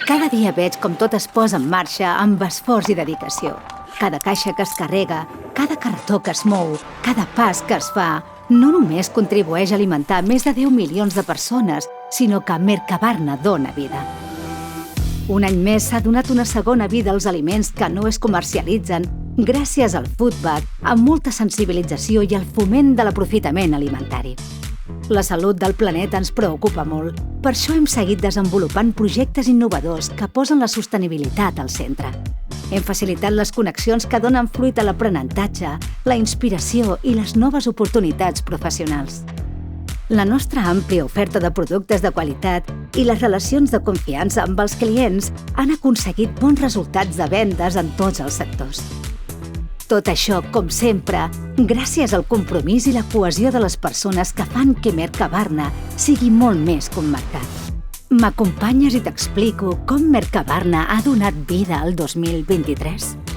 Cada dia veig com tot es posa en marxa amb esforç i dedicació. Cada caixa que es carrega, cada carretó que es mou, cada pas que es fa, no només contribueix a alimentar més de 10 milions de persones, sinó que Mercabarna dona vida. Un any més s'ha donat una segona vida als aliments que no es comercialitzen gràcies al Foodback, amb molta sensibilització i el foment de l'aprofitament alimentari. La salut del planeta ens preocupa molt. Per això hem seguit desenvolupant projectes innovadors que posen la sostenibilitat al centre. Hem facilitat les connexions que donen fruit a l'aprenentatge, la inspiració i les noves oportunitats professionals. La nostra àmplia oferta de productes de qualitat i les relacions de confiança amb els clients han aconseguit bons resultats de vendes en tots els sectors. Tot això, com sempre, gràcies al compromís i la cohesió de les persones que fan que Mercabarna sigui molt més que un mercat. M'acompanyes i t'explico com Mercabarna ha donat vida al 2023?